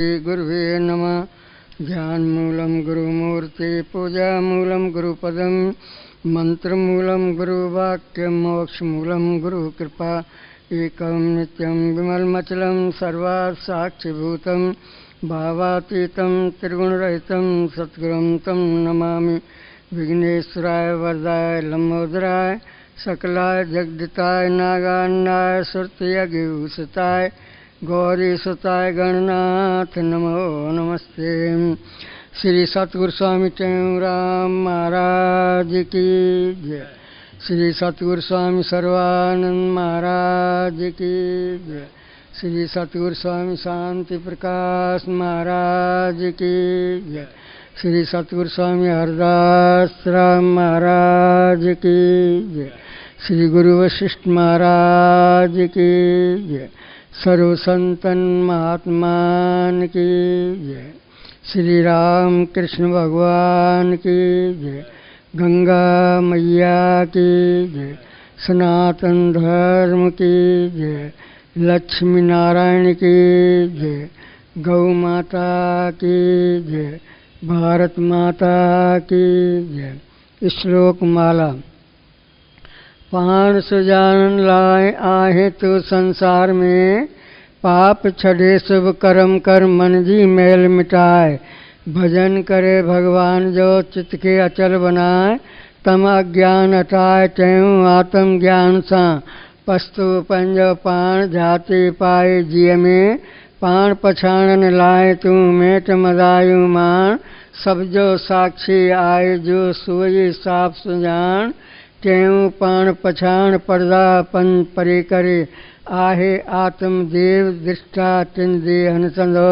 गुरुवे नमः। ध्यानमूलं गुरुमूर्ति, पूजामूलं गुरुपदं, मंत्रमूलं गुरुवाक्यं, मोक्षमूलं गुरुकृपा। एकं नित्यं विमलमचलं सर्वात् साक्षिभूतं, भावातीतं त्रिगुणरहितं सद्गुरुं तं नमामि। विघ्नेश्वराय वरदाय लंबोदराय, सकलाय जगदिताय नागान्नाय सुरतयज्ञभूषिताय, गौरीसुताय गणनाथ नमो नमस्ते। श्री सतगुरु स्वामी टेऊराम महाराज की जय। श्री सतगुरु स्वामी सर्वानंद महाराज की जय। श्री सतगुरु स्वामी शांति प्रकाश महाराज की जय। श्री सतगुरु स्वामी हरदास राम महाराज की जय। श्री गुरु वशिष्ठ महाराज की जय। सर्व संतन महात्मान की जय। श्री राम कृष्ण भगवान की जय। गंगा मैया की जय। सनातन धर्म की जय। लक्ष्मी नारायण की जय। गौ माता की जय। भारत माता की जय। श्लोक माला। पाण सुजान लाए आहे तो संसार में, पाप छड़े शुभ कर्म कर मन जी मैल मिटाए। भजन करे भगवान जो चित्त के अचल बनाए, तम अज्ञान हटाए त्यों आत्म ज्ञान सा। पस्तु पंजो पाण जाति पाए जिय में, पाण पछाणन लाए तू मेट मदायु मान। सब जो साक्षी आए जो सोई साफ सुजान, त्यों पाण पछाण पर्दा पन परे करे। आहे आत्म देव दृष्टा तिन देहन संदो,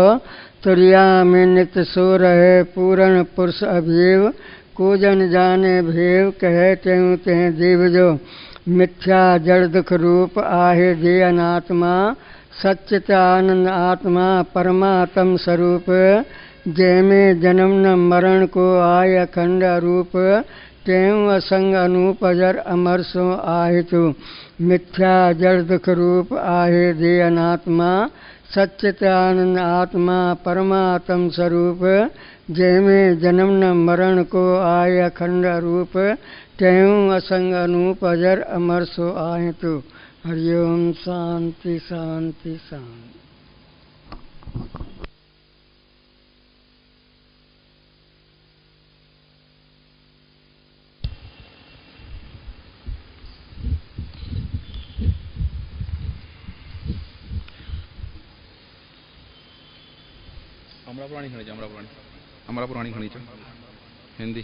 तुरिया में नित्य सो रहे पूर्ण पुरुष अभेव। को जन जाने भेव कहे त्यों तें देव जो, मिथ्या जड़ दुख रूप आहे दे अनात्मा। सच्चित आनंद आत्मा परमात्म स्वरूप, जय में जन्म न मरण को आय अखंड रूप। त्यों असंग अनूप अजर अमर सो आहे तू, मिथ्या जड़ दुख रूप आहे दे अनात्मा। सच्चित आनंद आत्मा परमात्म स्वरूप, जय में जन्म न मरण को आय अखंड रूप। त्यों असंग अनूप अजर अमर सो आहे तू। हरिओम शांति शांति शांति। अमरा पुरानी खणी अमरा पुरानी खणी हिंदी।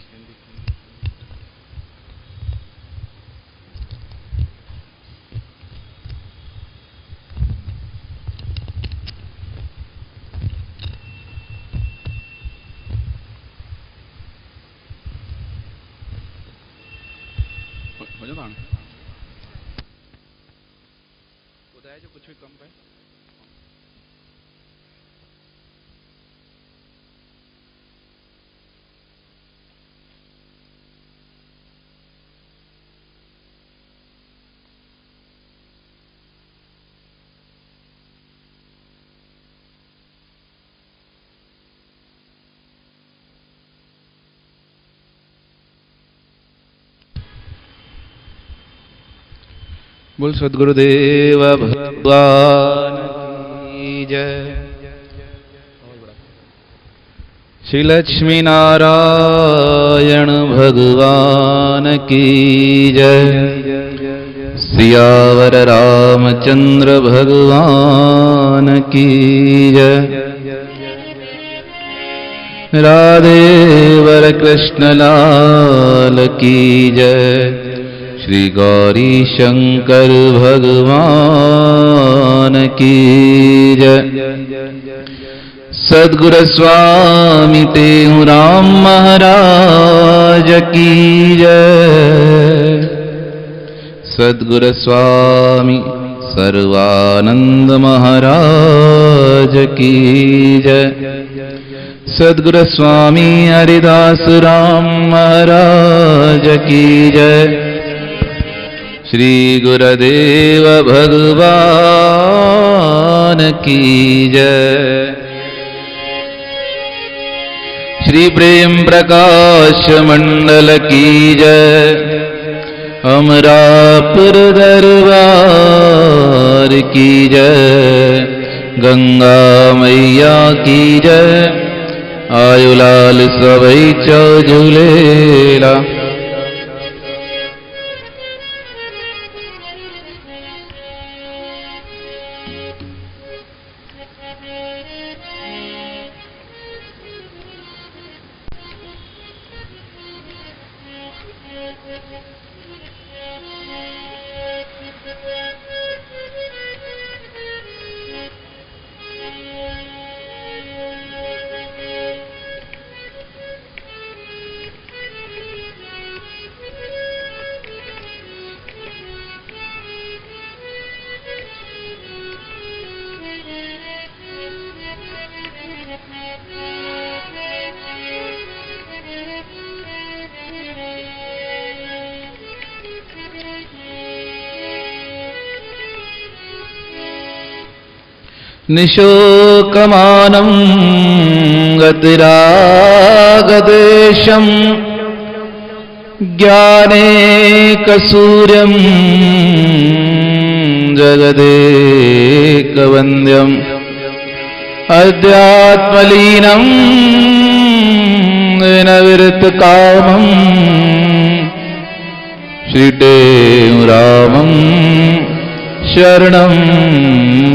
हो जाता बताया जो कुछ भी कम पाए। बोल सद्गुरुदेव भगवान की जय। श्री लक्ष्मी नारायण भगवान की जय। सियावर रामचंद्र भगवान की जय। राधे वर कृष्ण लाल की जय। श्री गौरी शंकर भगवान की जय। सद्गुरु स्वामी टेऊराम महाराज की जय। सद्गुरु स्वामी सर्वानंद महाराज की जय। सद्गुरु स्वामी हरिदास राम महाराज की जय। श्री गुरुदेव भगवान की जय। श्री प्रेम प्रकाश मंडल की जय। अमरापुर दरबार की जय। गंगा मैया की जय। आयुलाल सवै चौ झूलेला। निशोकमानं गतिरागदेशं ज्ञानेकसूर्यं जगदेकवन्द्यम् अध्यात्मलीनं विनविरतकामं श्रीटेमुरामं शरणं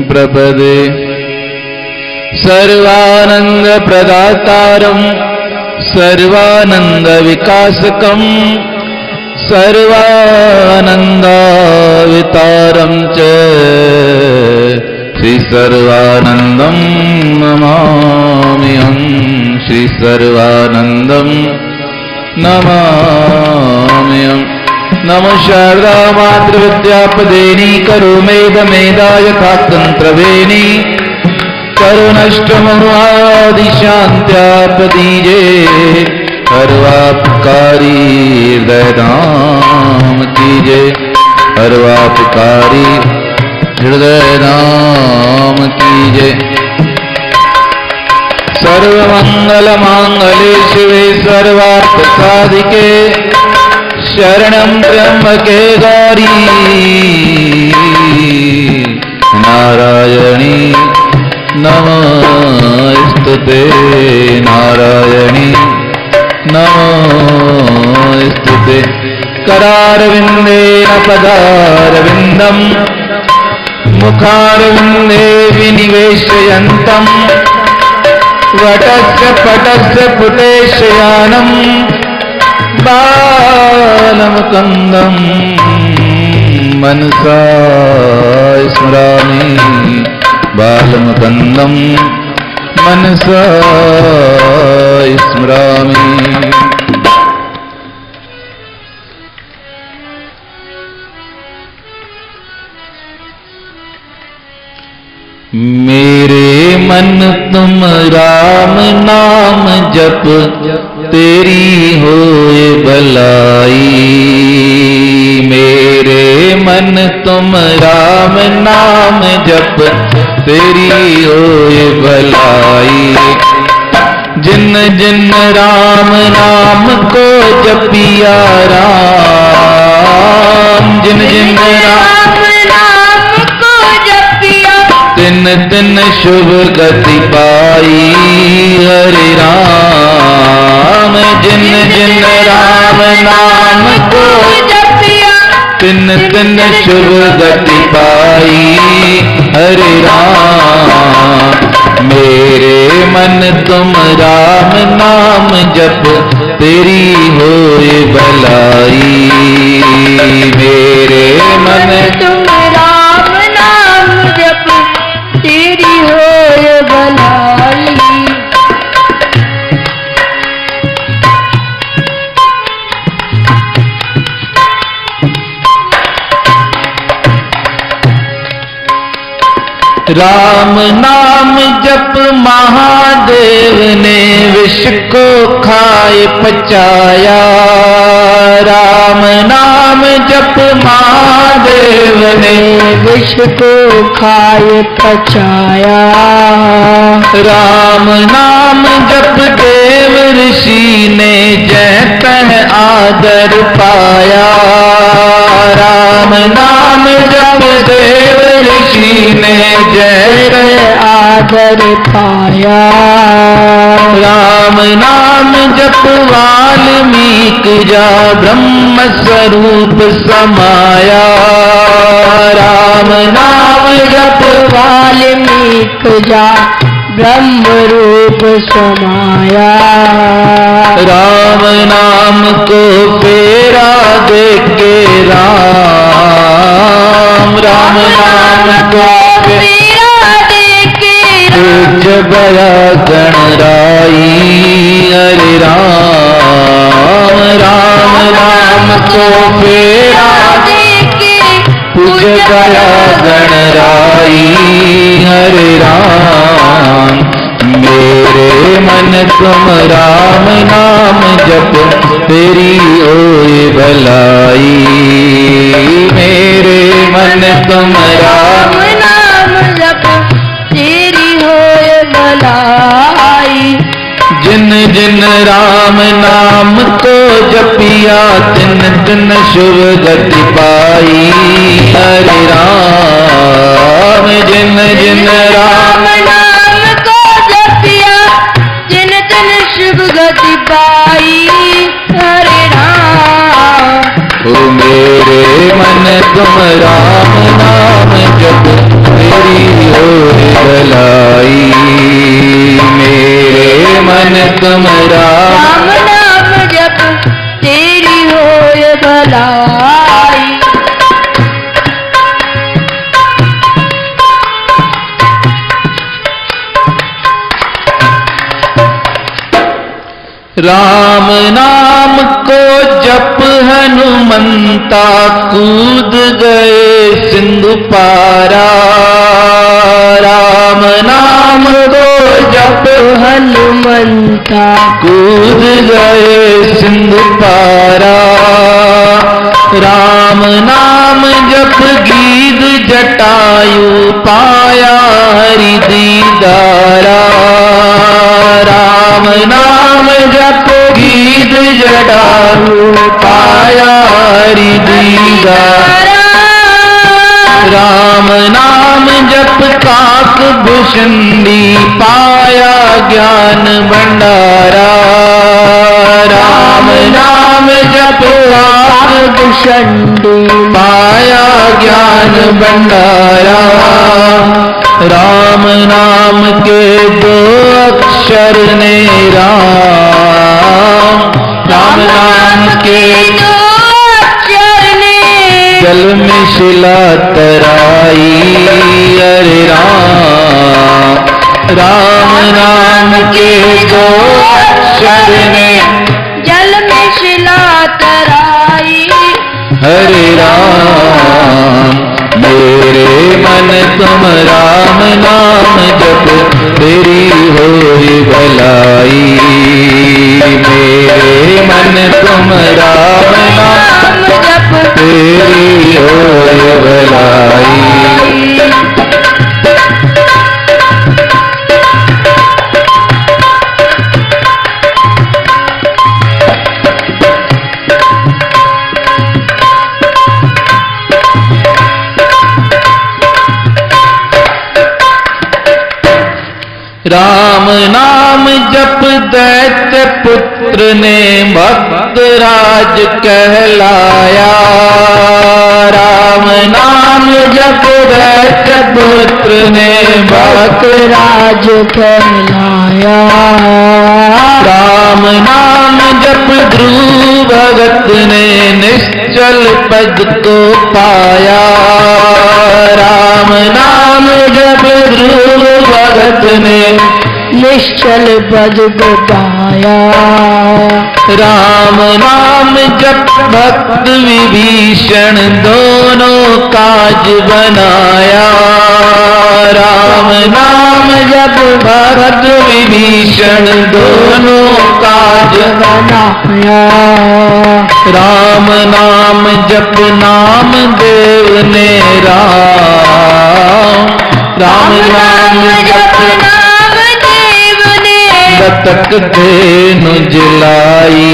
प्रपदे। सर्वानंद प्रदातारं सर्वानंद विकासकं सर्वानंदावितारं च श्री सर्वानंदं नमाम्यहं। श्री सर्वानंदं नमाम्यहं। नमो शारदा मातृविद्यापदेनी करो मेदमेदा यथा तंत्रवेणी करुणष्टमनुआदिशान्त्यापदीजे हरवापकारी हृदयधाम कीजे। हरवापकारी हृदयधाम कीजे। सर्वमंगलमांगल्ये शिवे सर्वार्थसाधिके शरणं त्र्यंबके गौरी नारायणी नमोस्तुते। नारायणी नमोस्तुते। करारविन्देन पदारविन्दं मुखारविन्दे विनिवेशयन्तं वटस्य पटस्य पुटेशयानं बालमुकुन्दं मनसा स्मरामि। बालमुकुन्दं मनसा स्मरामि। मेरे मन तुम राम नाम जप तेरी होए भलाई। मेरे मन तुम राम नाम जप तेरी होए भलाई। जिन जिन राम नाम को जपिया राम। जिन जिन राम नाम को जपिया तिन तिन शुभ गति पाई। हरे राम। जिन जिन राम नाम को जपिया तिन तिन शुभ गति पाई। हरे राम। मेरे मन तुम राम नाम जप तेरी होए भलाई। मेरे मन तुम राम नाम जप तेरी होए भलाई। राम नाम जप महादेव ने विष को खाए पचाया। राम नाम जप महादेव ने विष को खाए पचाया। राम नाम जप देव ऋषि आदर पाया। राम नाम जप देव ऋषि ने जय जय आदर पाया। राम नाम जप वाल्मीकि जा ब्रह्म स्वरूप समाया। राम नाम जप वाल्मीकि जा ब्रह्म रूप समाया। राम नाम को फेरा दे के राम नाम को फेरा दे के पूज्य बया गणराई। हरे राम नाम को फेरा दे के पूज्य बया गणराई। हरे राम मेरे मन तुम राम नाम जप तेरी ओए भलाई। मेरे मन तुम राम नाम जप तेरी होए भलाई। जिन जिन राम नाम को जपिया तिन तिन शुभ गति पाई। हरे राम जिन जिन राम नाम को जपिया जिन तिन शुभ गति पाई। हरे राम ओ मेरे मन तुम राम नाम जप तेरी होए भलाई। मेरे मन तुम राम नाम जप तेरी होए भलाई। राम नाम को जप हनुमंता कूद गए सिंधु पारा। राम नाम को जप हनुमंता कूद गए सिंधु पारा। राम नाम जप गीत जटायु पाया हरि दीदारा। राम नाम जप गीत जटायु पाया हरि दीदारा। राम नाम जप काक भुषंडी पाया ज्ञान भंडारा। राम नाम जप काक भुषंडी पाया ज्ञान भंडारा। राम नाम के दो अक्षर ने राम नाम के दो अक्षर ने जल में शिला तराई। हरे राम नाम के दो अक्षर ने जल में शिला तराई। हरे राम मेरे मन तुम राम नाम जप तेरी होई भलाई। मेरे मन तुम राम नाम जप तेरी होई भलाई। राम नाम जप दैत्य पुत्र ने भक्त राज कहलाया। राम नाम जप दैत्य पुत्र ने भक्त राज कहलाया। राम नाम जप ध्रुव भगत ने निश्चल पद को पाया। राम नाम जप ध्रुव भगत ने निश्चल पद को पाया। राम नाम जप भक्त विभीषण दोनों काज बनाया। राम नाम जप भक्त विभीषण दोनों काज बनाया। राम नाम जप नाम देव ने राम नाम जप नाम देव ने दत्त नटक धेनु जिलाई।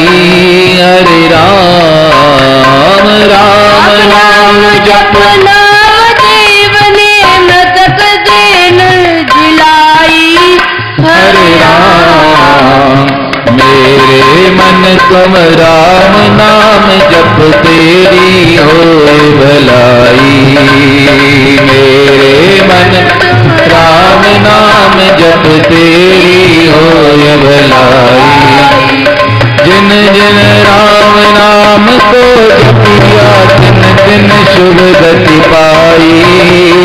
हरे राम राम नाम जप नाम देव ने नटक धेनु जिलाई। हरे राम मेरे मन तुम राम नाम जप तेरी होए भलाई। मेरे मन राम नाम जप तेरी होए भलाई। जिन जिन राम नाम को जपिया तिन तिन शुभ गति पाई।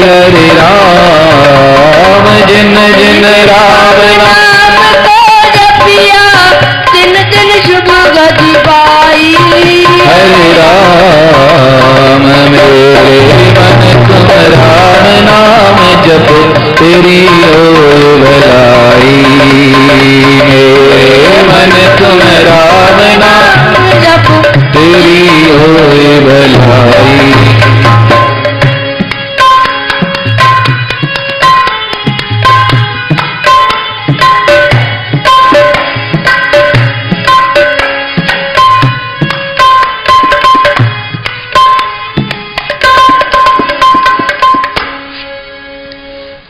हरे राम जिन जिन राम नाम को जपिया तिन तिन शुभ गति पाई। हरे राम मेरे मन तुम राम नाम जप तेरी होए भलाई। मेरे मन तुम राम नाम जप तेरी होए भलाई।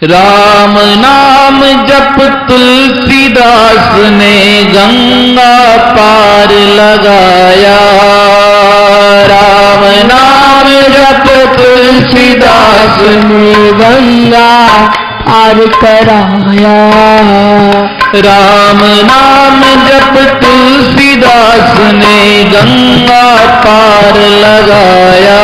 राम नाम जप तुलसीदास ने गंगा पार लगाया। राम नाम जप तुलसीदास ने गंगा पार कराया। राम नाम जप तुलसीदास ने गंगा पार लगाया।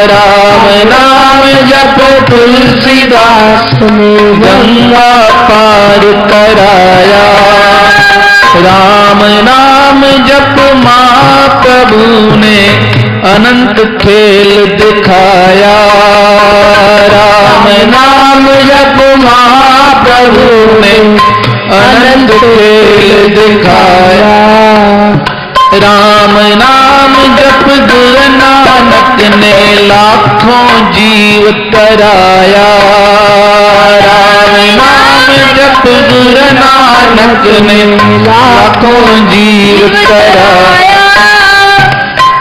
राम नाम जप तुलसीदास ने गंगा पार कराया। राम नाम जप महाप्रभु ने अनंत खेल दिखाया। राम नाम जप महाप्रभु ने अनंत खेल दिखाया। राम नाम जप गुरु नानक ने लाखों जीव तराया। राम नाम जप गुरु नानक ने लाखों जीव तराया।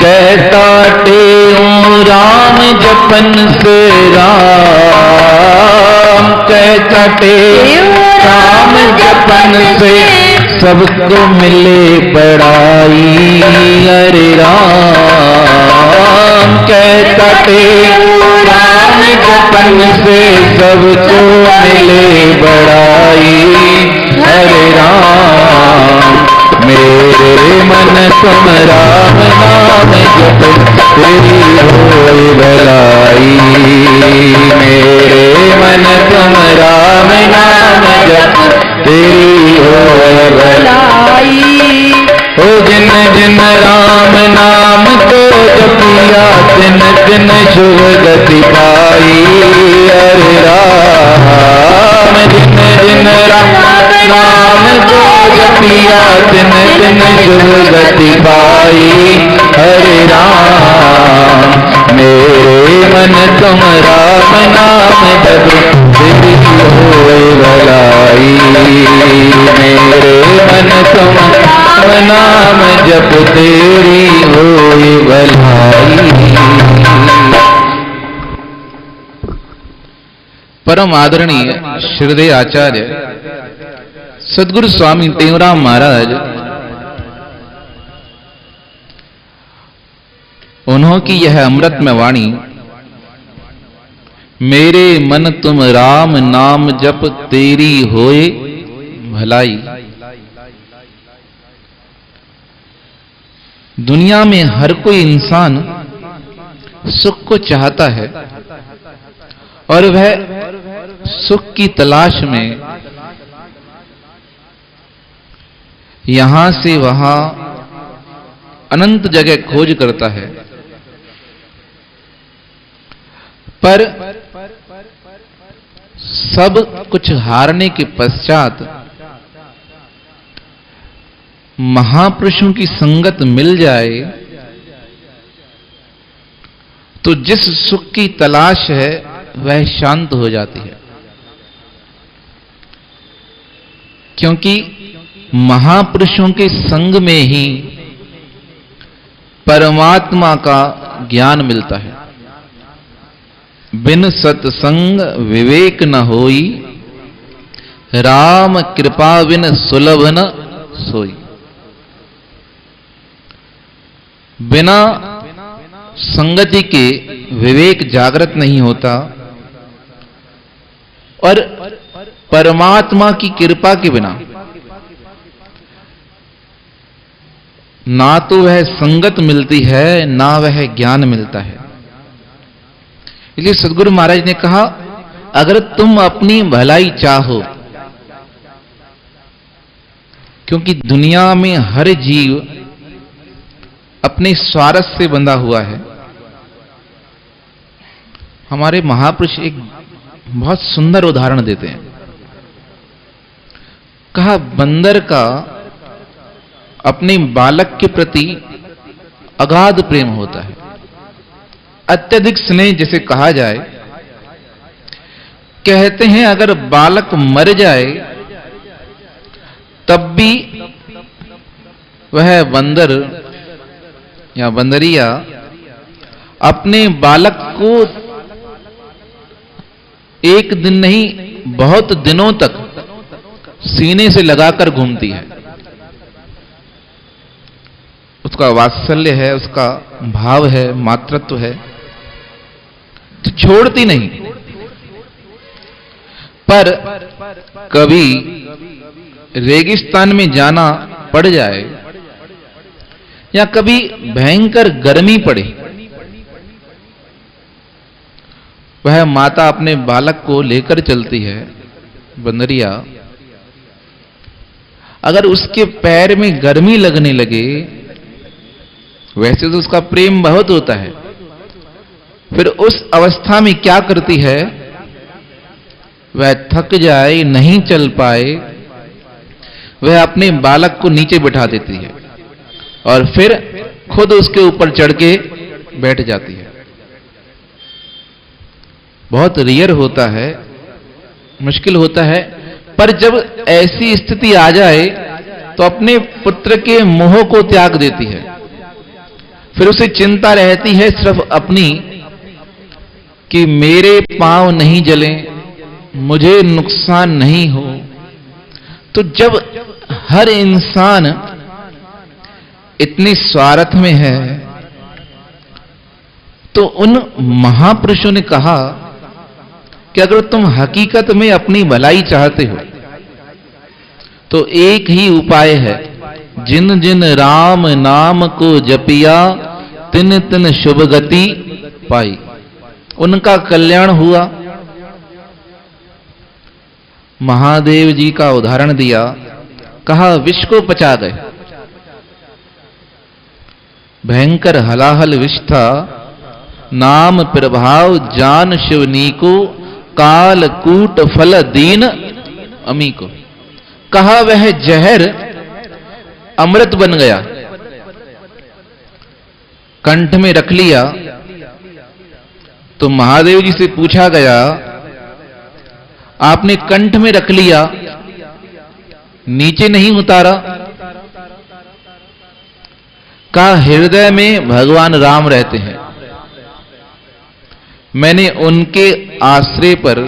कहता टेऊं राम जपन से राम। कहता टेऊं राम जपन से सबको मिले बड़ाई। हरे राम कहता टेऊं राम जपन से सबको मिले बड़ाई। हरे राम मेरे मन तुम राम नाम जप तेरी होए भलाई। मेरे मन तुम राम नाम जप तेरी होए भलाई। ओ जिन जिन राम नाम को जपिया तिन तिन शुभ गति पाई। हरे राम जिन जिन राम नाम को जपिया तिन तिन शुभ गति पाई। हरे राम मेरे मन तुम राम नाम जप तेरी होए भलाई। मेरे मन तुम राम नाम जप तेरी होए भलाई। परम आदरणीय श्रीदेव आचार्य सद्गुरु स्वामी टेऊराम महाराज, उन्हों की यह अमृतमय वाणी, मेरे मन तुम राम नाम जप तेरी होए भलाई। दुनिया में हर कोई इंसान सुख को चाहता है और वह सुख की तलाश में यहां से वहां अनंत जगह खोज करता है, पर सब कुछ हारने के पश्चात महापुरुषों की संगत मिल जाए तो जिस सुख की तलाश है वह शांत हो जाती है। क्योंकि महापुरुषों के संग में ही परमात्मा का ज्ञान मिलता है। बिन सत्संग विवेक न होई, राम कृपा बिन सुलभ न सोई। बिना संगति के विवेक जागृत नहीं होता और परमात्मा की कृपा के बिना ना तो वह संगत मिलती है ना वह ज्ञान मिलता है। इसलिए सद्गुरु महाराज ने कहा, अगर तुम अपनी भलाई चाहो, क्योंकि दुनिया में हर जीव अपने स्वार्थ से बंधा हुआ है। हमारे महापुरुष एक बहुत सुंदर उदाहरण देते हैं। कहा, बंदर का अपने बालक के प्रति अगाध प्रेम होता है, अत्यधिक स्नेह जिसे कहा जाए। कहते हैं अगर बालक मर जाए तब भी वह बंदर या बंदरिया अपने बालक को एक दिन नहीं बहुत दिनों तक सीने से लगाकर घूमती है। उसका वात्सल्य है, उसका भाव है, मातृत्व है, तो छोड़ती नहीं। पर कभी रेगिस्तान में जाना पड़ जाए या कभी भयंकर गर्मी पड़े, वह माता अपने बालक को लेकर चलती है। बंदरिया अगर उसके पैर में गर्मी लगने लगे, वैसे तो उसका प्रेम बहुत होता है, फिर उस अवस्था में क्या करती है, वह थक जाए, नहीं चल पाए, वह अपने बालक को नीचे बिठा देती है और फिर खुद उसके ऊपर चढ़ के बैठ जाती है। बहुत रेयर होता है, मुश्किल होता है, पर जब ऐसी स्थिति आ जाए तो अपने पुत्र के मोह को त्याग देती है। फिर उसे चिंता रहती है सिर्फ अपनी कि मेरे पांव नहीं जलें, मुझे नुकसान नहीं हो। तो जब हर इंसान इतने स्वार्थ में है, तो उन महापुरुषों ने कहा कि अगर तुम हकीकत में अपनी भलाई चाहते हो तो एक ही उपाय है, जिन जिन राम नाम को जपिया तिन तिन शुभ गति पाई। उनका कल्याण हुआ। महादेव जी का उदाहरण दिया, कहा विष को पचा गए। भयंकर हलाहल विष था, नाम प्रभाव जान शिवनी को, काल कूट फल दीन अमी को। कहा वह जहर अमृत बन गया, कंठ में रख लिया। तो महादेव जी से पूछा गया, आपने कंठ में रख लिया, नीचे नहीं उतारा? कहा हृदय में भगवान राम रहते हैं, मैंने उनके आश्रय पर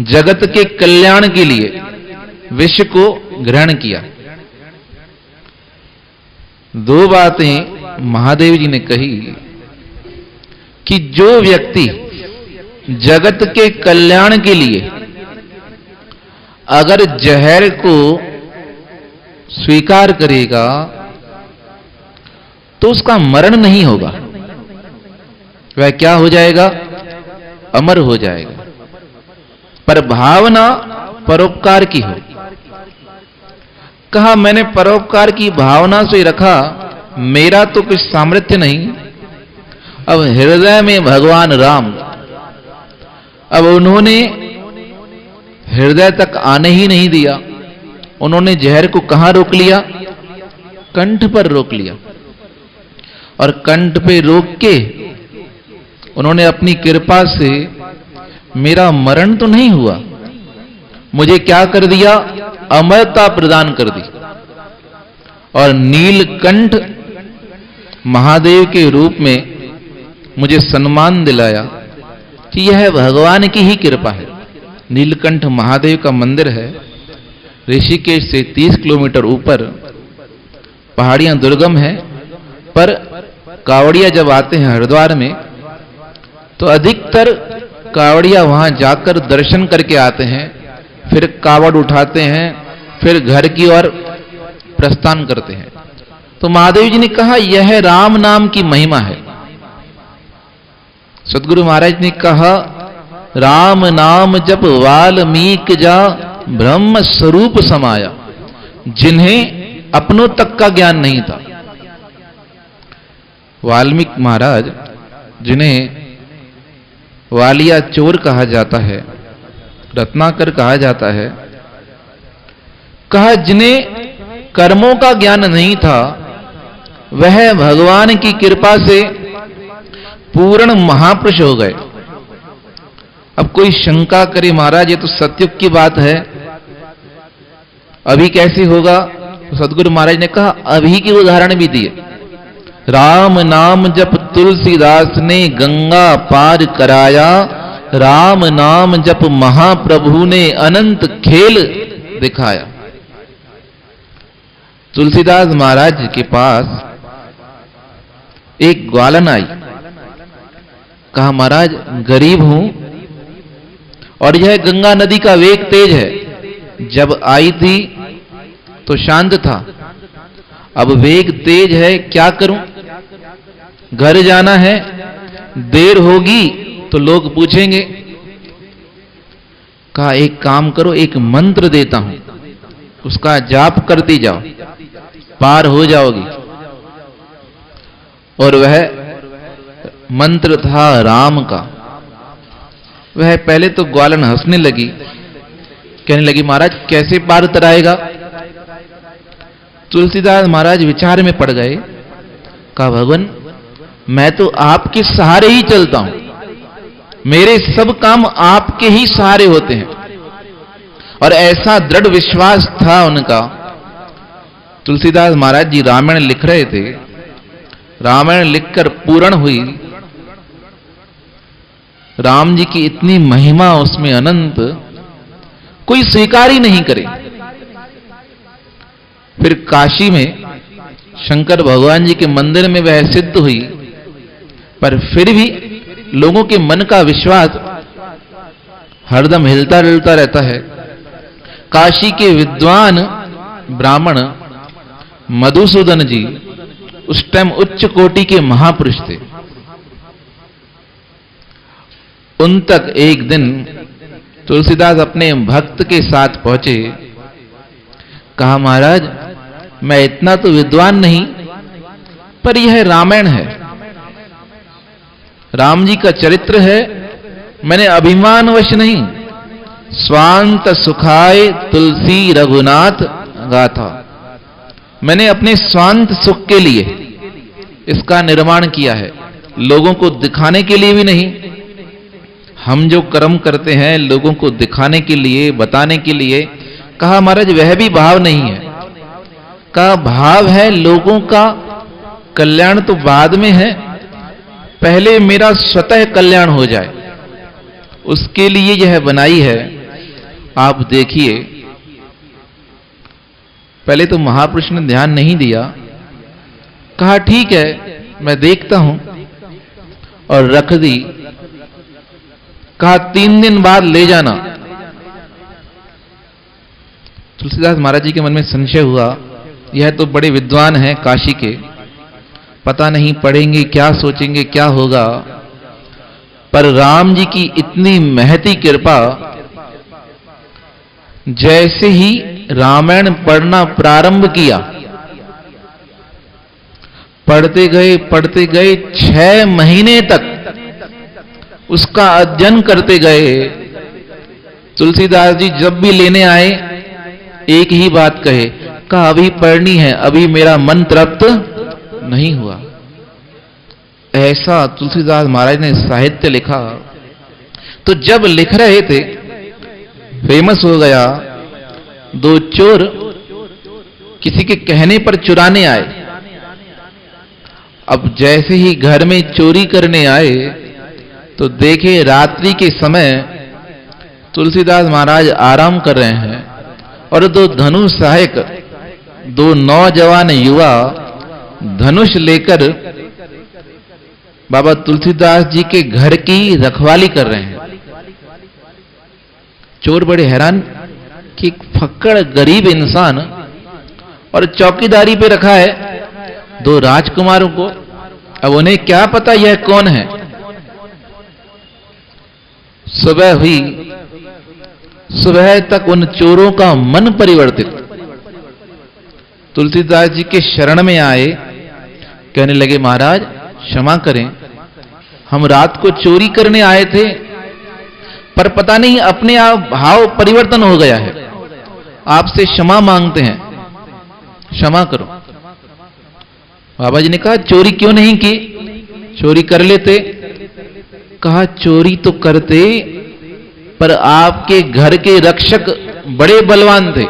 जगत के कल्याण के लिए विष को ग्रहण किया। दो बातें महादेव जी ने कही कि जो व्यक्ति जगत के कल्याण के लिए अगर जहर को स्वीकार करेगा तो उसका मरण नहीं होगा, वह क्या हो जाएगा? अमर हो जाएगा। पर भावना परोपकार की हो। कहा मैंने परोपकार की भावना से रखा, मेरा तो कुछ सामर्थ्य नहीं। अब हृदय में भगवान राम, अब उन्होंने हृदय तक आने ही नहीं दिया। उन्होंने जहर को कहां रोक लिया? कंठ पर रोक लिया। और कंठ पे रोक के उन्होंने अपनी कृपा से मेरा मरण तो नहीं हुआ, मुझे क्या कर दिया? अमरता प्रदान कर दी और नीलकंठ महादेव के रूप में मुझे सम्मान दिलाया कि यह भगवान की ही कृपा है। नीलकंठ महादेव का मंदिर है, ऋषिकेश से 30 किलोमीटर ऊपर, पहाड़ियां दुर्गम है, पर कावड़िया जब आते हैं हरिद्वार में तो अधिकतर कावड़िया वहां जाकर दर्शन करके आते हैं, फिर कावड़ उठाते हैं, फिर घर की ओर प्रस्थान करते हैं। तो महादेव जी ने कहा यह राम नाम की महिमा है। सदगुरु महाराज ने कहा राम नाम जप वाल्मीकि जा ब्रह्म स्वरूप समाया, जिन्हें अपनों तक का ज्ञान नहीं था। वाल्मीकि महाराज, जिन्हें वालिया चोर कहा जाता है, रत्नाकर कहा जाता है, कहा जिन्हें कर्मों का ज्ञान नहीं था वह भगवान की कृपा से पूर्ण महापुरुष हो गए। अब कोई शंका करे महाराज ये तो सतयुग की बात है, अभी कैसे होगा? तो सदगुरु महाराज ने कहा अभी के उदाहरण भी दिए। राम नाम जप तुलसीदास ने गंगा पार कराया, राम नाम जप महाप्रभु ने अनंत खेल दिखाया। तुलसीदास महाराज के पास एक ग्वालन आई, कहा महाराज गरीब हूं और यह गंगा नदी का वेग तेज है। जब आई थी तो शांत था, अब वेग तेज है, क्या करूं? घर जाना है, देर होगी तो लोग पूछेंगे। कहा एक काम करो, एक मंत्र देता हूं, उसका जाप करती जाओ, पार हो जाओगी। और वह मंत्र था राम का। वह पहले तो ग्वालन हंसने लगी, कहने लगी महाराज कैसे पार उतराएगा? तुलसीदास महाराज विचार में पड़ गए। कहा भगवान मैं तो आपके सहारे ही चलता हूं, मेरे सब काम आपके ही सहारे होते हैं। और ऐसा दृढ़ विश्वास था उनका। तुलसीदास महाराज जी रामायण लिख रहे थे, रामायण लिखकर पूर्ण हुई, राम जी की इतनी महिमा उसमें अनंत, कोई स्वीकार ही नहीं करे। फिर काशी में शंकर भगवान जी के मंदिर में वह सिद्ध हुई, पर फिर भी लोगों के मन का विश्वास हरदम हिलता डुलता रहता है। काशी के विद्वान ब्राह्मण मधुसूदन जी उस टाइम उच्च कोटि के महापुरुष थे। उन तक एक दिन तुलसीदास अपने भक्त के साथ पहुंचे। कहा महाराज मैं इतना तो विद्वान नहीं, पर यह रामायण है, राम जी का चरित्र है, मैंने अभिमानवश नहीं, स्वांत सुखाय तुलसी रघुनाथ गाथा, मैंने अपने स्वांत सुख के लिए इसका निर्माण किया है, लोगों को दिखाने के लिए भी नहीं। हम जो कर्म करते हैं लोगों को दिखाने के लिए, बताने के लिए। कहा महाराज वह भी भाव नहीं है। कहा भाव है लोगों का कल्याण तो बाद में है, पहले मेरा स्वतः कल्याण हो जाए, उसके लिए यह बनाई है। आप देखिए पहले तो महापुरुष ने ध्यान नहीं दिया। कहा ठीक है मैं देखता हूं, और रख दी। कहा 3 दिन बाद ले जाना। तुलसीदास महाराज जी के मन में संशय हुआ, यह तो बड़े विद्वान हैं काशी के, पता नहीं पढ़ेंगे क्या, सोचेंगे क्या होगा। पर राम जी की इतनी महती कृपा, जैसे ही रामायण पढ़ना प्रारंभ किया, पढ़ते गए 6 महीने तक उसका अध्ययन करते गए। तुलसीदास जी जब भी लेने आए एक ही बात कहे, कहा अभी पढ़नी है, अभी मेरा मन तृप्त नहीं हुआ। ऐसा तुलसीदास महाराज ने साहित्य लिखा। तो जब लिख रहे थे फेमस हो गया, दो चोर किसी के कहने पर चुराने आए। अब जैसे ही घर में चोरी करने आए तो देखे रात्रि के समय तुलसीदास महाराज आराम कर रहे हैं और दो धनुष सहायक, दो नौजवान युवा धनुष लेकर बाबा तुलसीदास जी के घर की रखवाली कर रहे हैं। चोर बड़े हैरान कि फक्कड़ गरीब इंसान और चौकीदारी पे रखा है दो राजकुमारों को, अब उन्हें क्या पता यह कौन है। सुबह हुई, सुबह तक उन चोरों का मन परिवर्तित। तुलसीदास जी के शरण में आए, कहने लगे महाराज क्षमा करें, हम रात को चोरी करने आए थे पर पता नहीं अपने आप भाव परिवर्तन हो गया है, आपसे क्षमा मांगते हैं, क्षमा करो। बाबा जी ने कहा चोरी क्यों नहीं की, चोरी कर लेते। कहा चोरी तो करते पर आपके घर के रक्षक बड़े बलवान थे,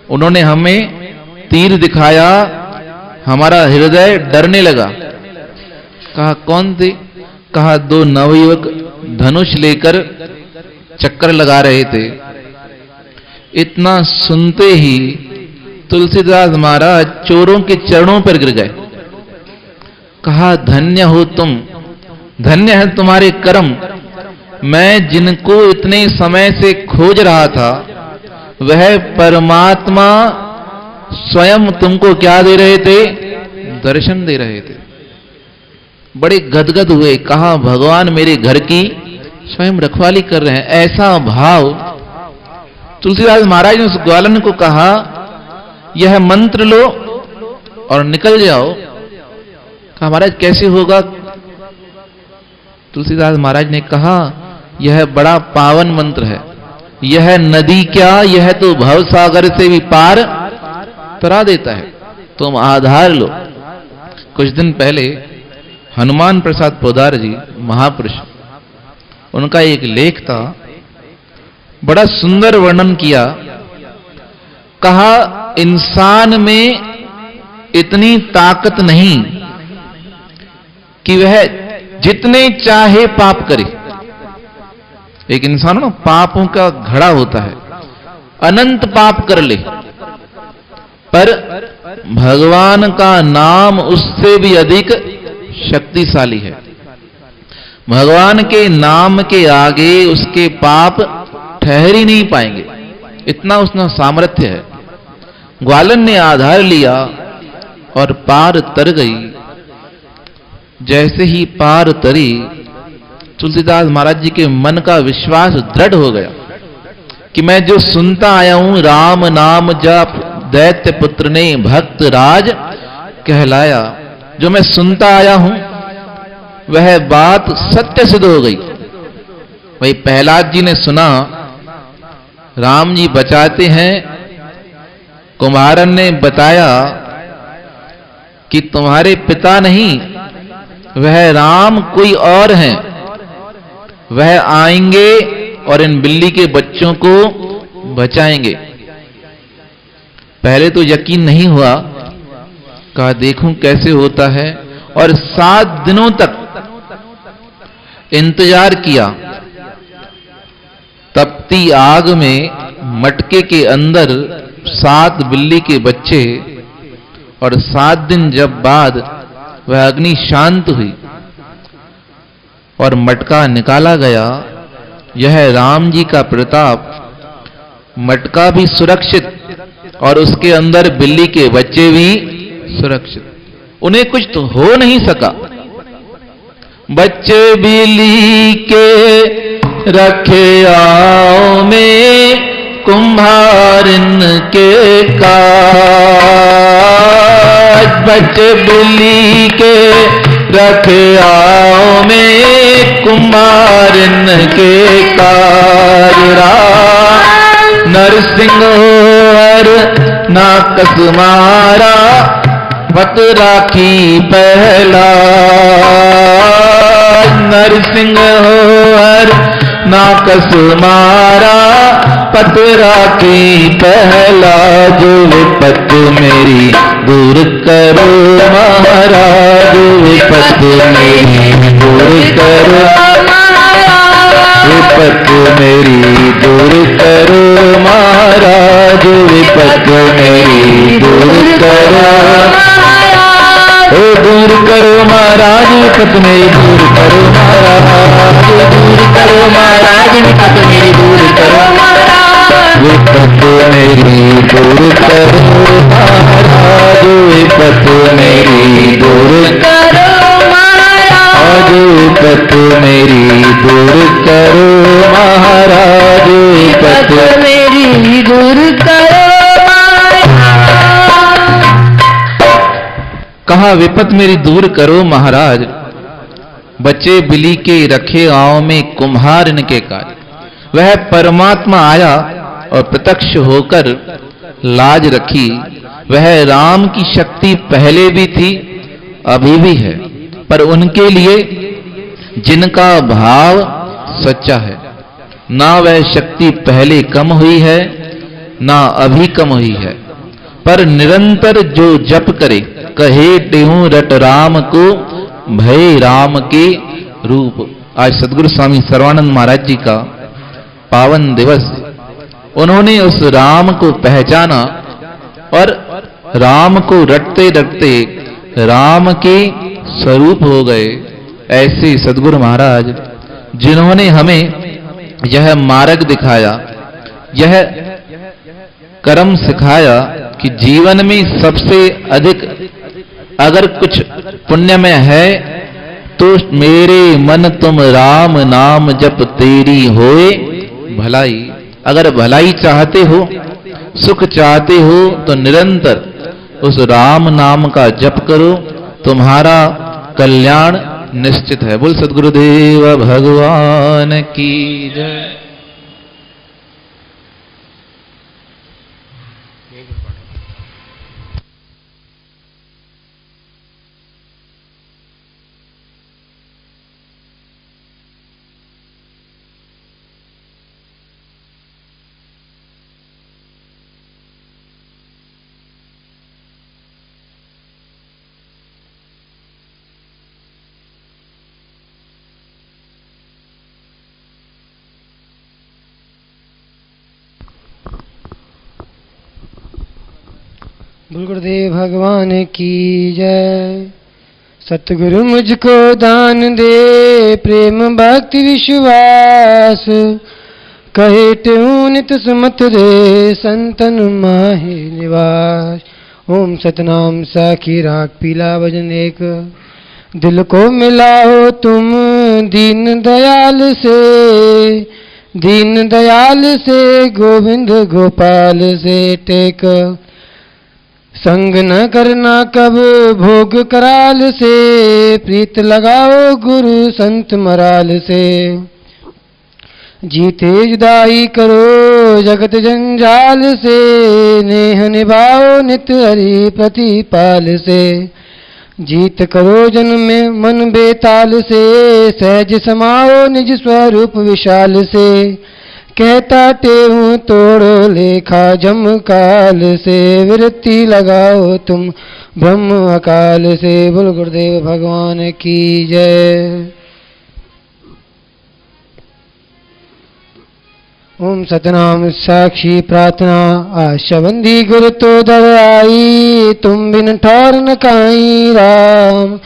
उन्होंने हमें तीर दिखाया, हमारा हृदय डरने लगा। कहा कौन थे? कहा दो नवयुवक धनुष लेकर चक्कर लगा रहे थे। इतना सुनते ही तुलसीदास महाराज चोरों के चरणों पर गिर गए। कहा धन्य हो तुम, धन्य है तुम्हारे कर्म, मैं जिनको इतने समय से खोज रहा था वह परमात्मा स्वयं तुमको क्या दे रहे थे? दर्शन दे रहे थे। बड़े गदगद हुए, कहा भगवान मेरे घर की स्वयं रखवाली कर रहे हैं। ऐसा भाव। तुलसीदास महाराज ने उस ग्वालन को कहा यह मंत्र लो और निकल जाओ। कहा महाराज कैसे होगा? तुलसीदास महाराज ने कहा यह बड़ा पावन मंत्र है, यह नदी क्या, यह तो भवसागर से भी पार तरा देता है, तुम आधार लो। कुछ दिन पहले हनुमान प्रसाद पोदार जी महापुरुष, उनका एक लेख था, बड़ा सुंदर वर्णन किया। कहा इंसान में इतनी ताकत नहीं कि वह जितने चाहे पाप करे। एक इंसान ना पापों का घड़ा होता है, अनंत पाप कर ले, पर भगवान का नाम उससे भी अधिक शक्तिशाली है। भगवान के नाम के आगे उसके पाप ठहर ही नहीं पाएंगे, इतना उसका सामर्थ्य है। ग्वालन ने आधार लिया और पार तर गई। जैसे ही पार तरी, तुलसीदास महाराज जी के मन का विश्वास दृढ़ हो गया कि मैं जो सुनता आया हूं राम नाम जप दैत्य पुत्र ने भक्त राज कहलाया, जो मैं सुनता आया हूं वह बात सत्य सिद्ध हो गई। वही प्रहलाद जी ने सुना राम जी बचाते हैं, कुम्हारन ने बताया कि तुम्हारे पिता नहीं वह राम कोई और हैं, वह आएंगे और इन बिल्ली के बच्चों को बचाएंगे। पहले तो यकीन नहीं हुआ, कहा देखूं कैसे होता है, और 7 दिनों तक इंतजार किया। तपती आग में मटके के अंदर 7 बिल्ली के बच्चे, और 7 दिन जब बाद वह अग्नि शांत हुई और मटका निकाला गया। यह राम जी का प्रताप, मटका भी सुरक्षित और उसके अंदर बिल्ली के बच्चे भी सुरक्षित, उन्हें कुछ तो हो नहीं सका। बच्चे बिल्ली के रखे आओ में कुम्हारिन के काज, बच्चे बिल्ली के रखे आओ में कुम्हारिन के काज। नरसिंह हर नाकस मारा वत राखी पहला, नरसिंह हर ना कस मारा पतरा की पहला जो विपत मेरी दूर करो महाराज विपत मेरी दूर करो विपत मेरी दूर करो महाराज विपत मेरी दूर करो दूर करो महाराज विपत मेरी दूर करो महाराज दूर करो महाराज विपत मेरी दूर करो विपत मेरी दूर करो महाराज विपत मेरी दूर करो महाराज विपत मेरी दूर करो महाराज विपत मेरी दूर करो। कहा विपत मेरी दूर करो महाराज। बच्चे बिली के रखे गांव में कुम्हार इनके कार्य। वह परमात्मा आया और प्रत्यक्ष होकर लाज रखी। वह राम की शक्ति पहले भी थी अभी भी है, पर उनके लिए जिनका भाव सच्चा है, ना वह शक्ति पहले कम हुई है ना अभी कम हुई है, पर निरंतर जो जप करे कहे टेहूं रट राम को भय राम के रूप। आज सद्गुरु स्वामी सर्वानंद महाराज जी का पावन दिवस। उन्होंने उस राम को पहचाना और राम को रटते रटते राम के स्वरूप हो गए। ऐसे सद्गुरु महाराज जिन्होंने हमें यह मार्ग दिखाया, यह कर्म सिखाया कि जीवन में सबसे अधिक अगर कुछ पुण्य में है तो मेरे मन तुम राम नाम जप तेरी होए भलाई। अगर भलाई चाहते हो, सुख चाहते हो तो निरंतर उस राम नाम का जप करो, तुम्हारा कल्याण निश्चित है। बोल सद्गुरुदेव भगवान की जय। बोल गुरुदेव भगवान की जय। सतगुरु मुझको दान दे प्रेम भक्ति विश्वास, कहे त्यों नित सुमत रे संतन माहे निवास। ओम सतनाम साखी राग पीला भजन एक, दिल को मिलाओ तुम दीन दयाल से, दीन दयाल से गोविंद गोपाल से टेक। संग न करना कब भोग कराल से, प्रीत लगाओ गुरु संत मराल से। जीते जुदाई करो जगत जंजाल से, नेह निभाओ नित हरि प्रतिपाल से। जीत करो जन में मन बेताल से, सहज समाओ निज स्वरूप विशाल से। कहता टेहूं तोड़ो लेखा जम काल से, वृत्ति लगाओ तुम ब्रह्म अकाल से। बोल गुरुदेव भगवान की जय। ओम सतनाम साक्षी प्रार्थना आशाबंदी गुरु तो दर आई, तुम बिन ठौर न काई राम।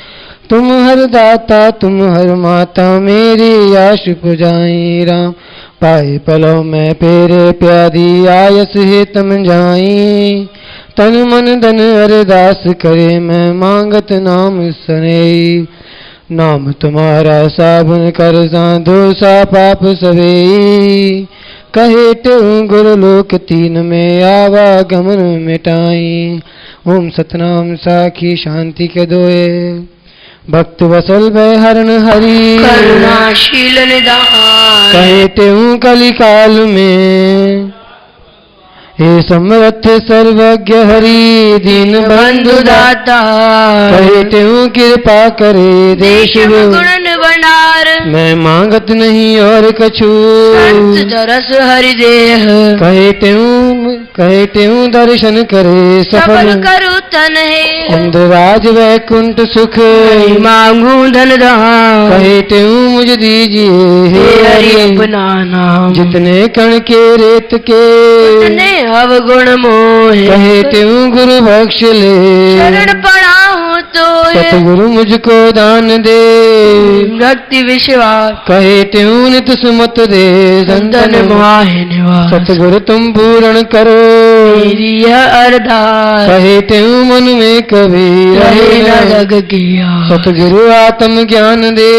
तुम हर दाता तुम हर माता, मेरी आश पुजाई राम। पाए पलो में पेरे प्यारी, आयस है तम जाई। तन मन धन अरदास करे, मैं मांगत नाम सने। नाम तुम्हारा साबुन कर साधो सा पाप सवेई। कहे तो गुरु लोक तीन में आवागमन मिटाई। ओम सतनाम साखी शांति के दोए, भक्त वसल भय हरण हरि। करुणाशील निदान कहे त्यों कलिकाल में, हे समर्थ सर्वज्ञ हरि दीन बंधु दाता, कहे त्यों कृपा करे देश गुण भंडार, मैं मांगत नहीं और कछु, संत तरस हरि देह, कहे त्यों दर्शन करे सफल सफल, करू तन है, इंद्रराज वैकुंठ सुख, मांगू धन धाम, कहे त्यों मुझ दीजिए हे हरि हरि, अपना नाम, जितने कण के रेत के, उतने अवगुण मोह, कहे त्यों गुरु बख्श ले, शरण पड़ाऊं तो सतगुरु मुझको दान दे, भक्ति विश्वास, कहे त्यों नित सुमत दे संतन मोहे निवास, सतगुरु तुम पूर्ण करो, मेरी यह अरदास, कहे त्यों मन में कभी रहे न रहे, जग किया, सतगुरु आत्म ज्ञान दे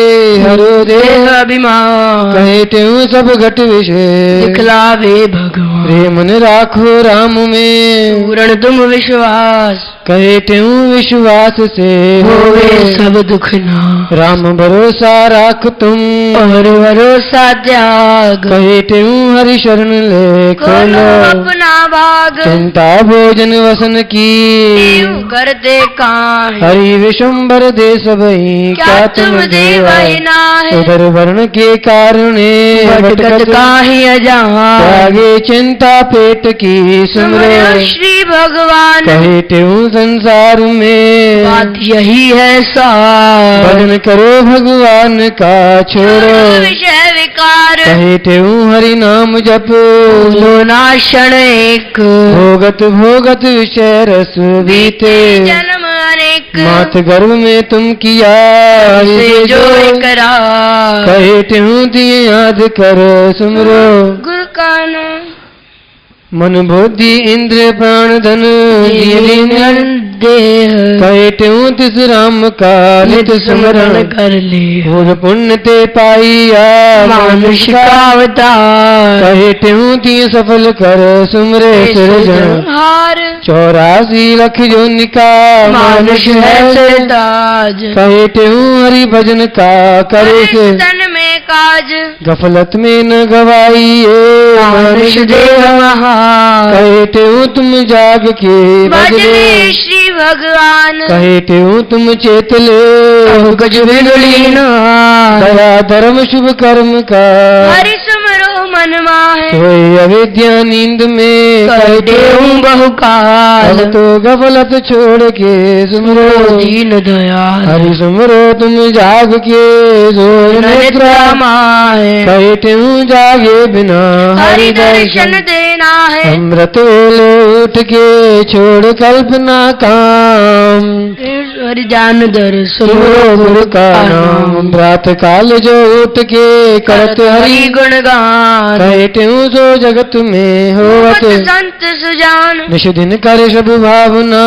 हरो दे, देह अभिमान, कहे त्यों सब घट विषय, दिखलावे भगवान, रे मन राखो राम में, पूर्ण तुम विश्वास, कहे त्यों विश्वास से होवे सब दुख ना, राम भरोसा राख तुम, और भरोसा त्याग, कहे त्यों हरि शरण ले खोलो खोलो, अपना भाग, चिंता भोजन वसन की, यूं करते काहे, हरि विशंबर दे सबई क्या तुम देवही ना है, उधर वर्ण के कारणे भटकत काहे अजान, त्यागे चिंता पेट की सुमरो सुमरो, श्री भगवान, कहे त्यों संसार में बात यही है सार, भजन करो भगवान का छोड़ो, विषय विकार, कहे त्यों हरि नाम जप, लो नाशन एक, भोगत भोगत विषय रस बीते, जन्म अनेक, मात गर्भ में तुम किया से जो करा, कहे त्यों दिए याद करो सुमरो, गुरु का नाम मन बुद्धि इंद्र प्राण धन दिए लीन, देह, कहे त्यों तिस राम का नित स्मरण, कर ले, भोग पुण्य ते पाइया मानुष का अवतार, कहे त्यों दिए सफल कर सुमरे सृजन, हार, 84 लख जो निका मानुष है सरताज, कहे त्यों हरि भजन का करे से, तन में काज, गफलत में न गवाइए मानुष देह महान, कहे त्यों तुम जाग के भजने श्री भगवान, कहे त्यों तुम चेत ले गज बिगड़ीन, दया धर्म शुभ कर्म का, हरि सुमरो मन माहे, सोए अविद्या नींद में कर देऊं बहुकाल, अब तो गफलत छोड़ के सुमरो, दीन दयाल, हरि सुमरो तुम जाग के सोए नेत्र माहे, कहे त्यों जागे बिना हरि दर्शन देना है, अमृत ले उठ के छोड़ कल्पना काम, हरि जान दर्शन सुमरो गुरु का नाम, रात काल जो उठ के करत हरि गुणगान, कहे त्यों सो जगत में होवत, संत सुजान, निश दिन कर सब भावना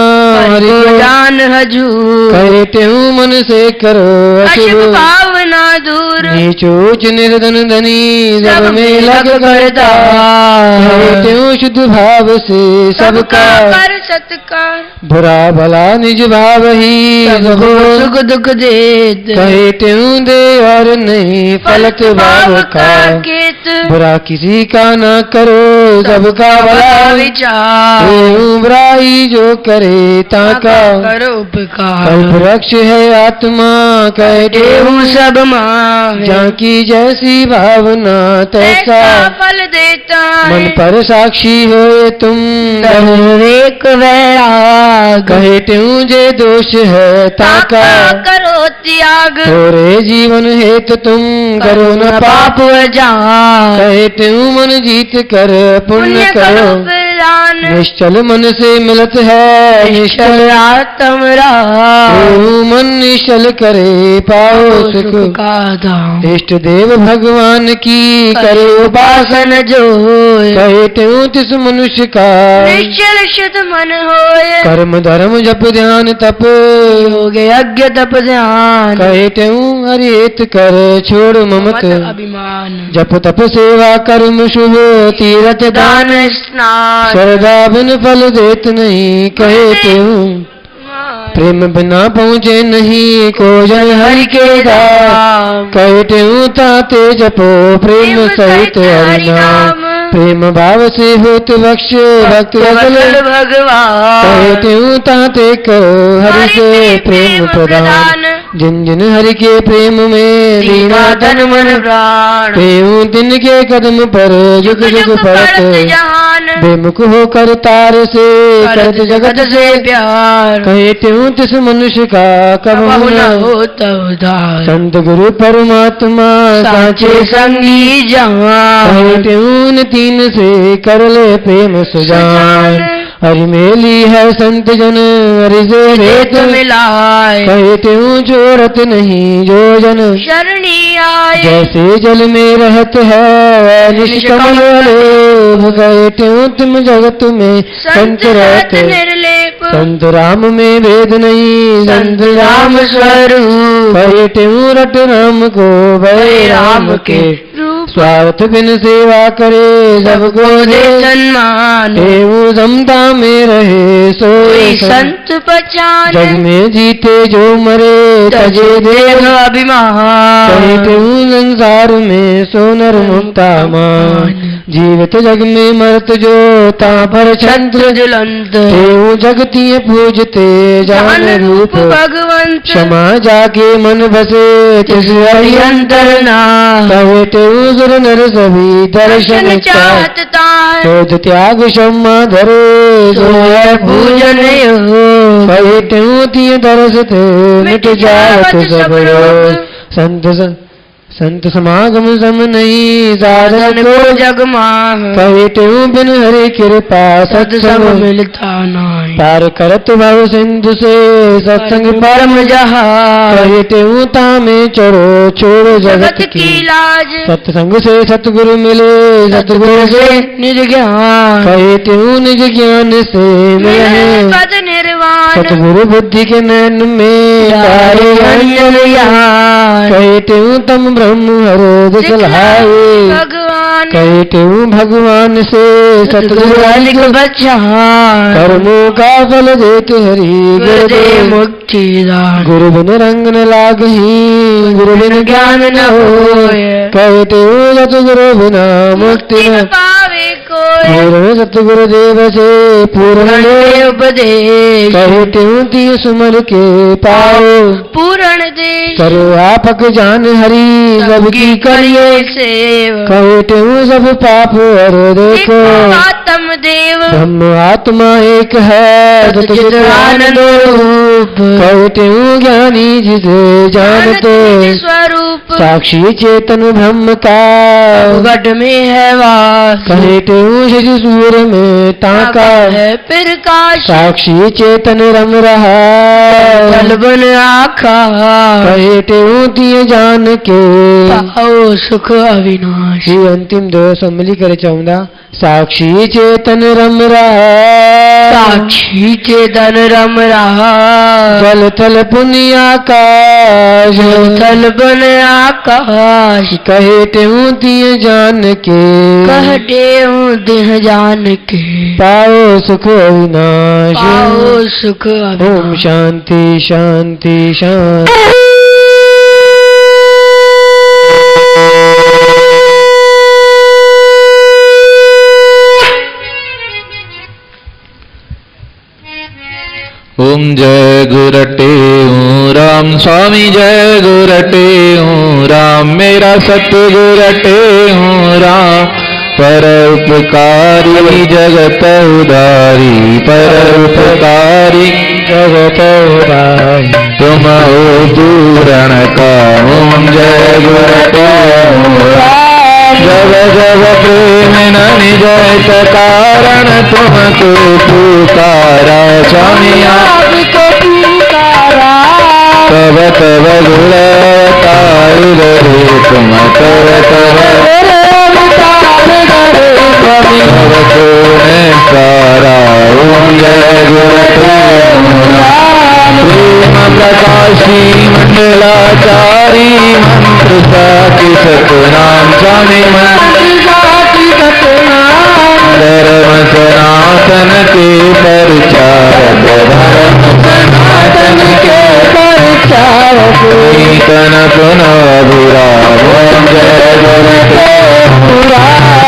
हरि को, जान हजूर, कहे त्यों मन से करो अशुभ अशुभ, भावना दूर, नीच ऊंच निर्धन धनी सब सब में लग करता, कहे त्यों शुद्ध भाव से सबका कर सत्कार, बुरा भला निज भाव ही सबको सुख दुख देत, कहे त्यों दे और नहीं फलत भाव का, केत, बुरा किसी का न करो सबका भला विचार, त्यों बुराई जो करे ताका, करो उपकार, कल्प वृक्ष है आत्मा कहे देहु सब मांग, जाकी जैसी भावना तैसा, फल देता मन है, पर साक्षी हो तुम एक वैराग, कहे त्यों जे दोष है ताका, करो त्याग, थोरे जीवन हेतु तुम करो न पाप, जान, कहे त्यों मन जीत कर पुण्य करो, प्रदान, निश्चल मन से मिलत है निश्चल, आत्म राम, त्यों मन निश्चल करे पाओ सुख, का धाम, इष्ट देव भगवान की करे उपासन जो कहे त्यों तिस मनुष्य का, निश्चल शुद्ध मन होए, कर्म धर्म जप ध्यान तप, योग यज्ञ तप ध्यान, कहे त्यों हरि हित कर छोड़ ममत, अभिमान, जप तप सेवा कर्म शुभ तीरथ दान, दान स्नान, श्रद्धा बिन फल देत नहीं कहे त्यों, प्रेम बिना पहुँचे नहीं को जन हरि के धाम, कहे त्यों ताते जपो प्रेम सहित हरि नाम, प्रेम भाव से होत बख्श भक्त वत्सल भगवान कहते हूँ ताते करो हरि से प्रेम प्रदान जिन जिन हरि के प्रेम में दीना तन मन प्राण प्रेम दिन के कदम पर जुग जुग पड़त जहान बेमुख होकर तार से करत जगत से प्यार कहते हूँ तिस मनुष्य का कबहु न होता उधार संत गुरु परमात्मा साचे संगी जहान कहते हूँ तीन से कर ले प्रेम सुजान हरि मेली है संत जन हरि से भेद मिलाए कहते हूँ जोरत नहीं जो जन शरणी आए जैसे जल में रहत है निष्कमल लोभ कहते हूँ तुम जगत में संत रहते निर्लेप संत राम में भेद नहीं संत राम स्वरूप कहते हूँ रट राम को भय राम के स्वार्थ बिन सेवा करे सबको दे सम्मान एवं समता में रहे सोए संत पहचान जग में जीते जो मरे तजे देव अभिमान कहते हूँ संसार में सोनर मुक्ता मान जीवित जग में मरत जो ता पर छंत्र ज्वलंत एवं जगतीय पूजते जान रूप भगवंत क्षमा जाके मन बसे तिस हरि अंतर ना कहते हूँ सुर नर सभी दर्शन चाहता क्रोध त्याग क्षमा धरे जो है पूजन कहते हूँ तिय दरस थे मिट जावत सब रोग संत समागम सम नहीं साधन को जग माह कहते हूँ बिन हरि कृपा सत्संग मिलता नहीं पार करत भव सिंधु से सत्संग परम जहा कहते हूँ तामे चढ़ो छोड़ो जगत की लाज सत्संग से सतगुरु मिले सतगुरु से निज ज्ञान कहते हूँ निज ज्ञान से मिले पद निर्वाण सतगुरु बुद्धि के नैन में तारे अंजन यहाँ कहते हूँ तम ब्रह्म हरो दिखलाए भगवान कहते हूँ भगवान से सतगुरु अधिक बच्चान कर्मों का फल देते हरि गुरुदेव मुक्ति दान गुरु बिन रंग न लागही गुरु बिन ज्ञान न होय कहते हूँ सतगुरु बिना मुक्ति न पावे कोई पूर्ण सतगुरु देव से पूर्ण उपदेश कहते हूँ ती सुमर के पाओ पूर्ण देश करो आपक जान हरि सबकी करिए सेव कहते हूँ सब पाप हर देखो आत्म देव ब्रह्म आत्मा एक है सतचित आनंद रूप कहते हूँ ज्ञानी जिसे जानते स्वरूप साक्षी चेतन ब्रह्म का घट में है वास कहते हूँ शशि सूर्य में ताका है प्रकाश साक्षी चेतन रम रहा जल बन आखा कहते हूँ तिय जान के पाओ सुख अविनाश ही अंतिम दो सम्मिली करे चाहूंगा साक्षी चेतन रम रहा साक्षी चेतन रम रहा जल थल पुण्य आकाश थल बन आकाश कहते हूँ तिय जान के कहते हूँ देह जान के पाओ सुख अविनाश पाओ सुख अविनाश। ओम शांति शांति शांति। ओम जय गुरटे हूँ राम स्वामी जय गुरटे हूँ राम मेरा सतगुरटे हूँ राम पर उपकारी जगत उदारी पर उपकारी जगत उदारी तुम हो पूरण का ओम जय गुरटे हूँ राम जब जब प्रेम न निजत कारण तुमको पुकारा स्वामी आपको पुकारा तब तब गुणवतार रे तुम तब तब स्वामी तब तुने सारा ओम जय प्रेम प्रकाशी मंडलाचारी मंत्र साकी सतनाम स्वामी धर्म सनातन के परिचारक धर्म सनातन के परिचारक कीर्तन पुनः बुरा ओम जय गुरु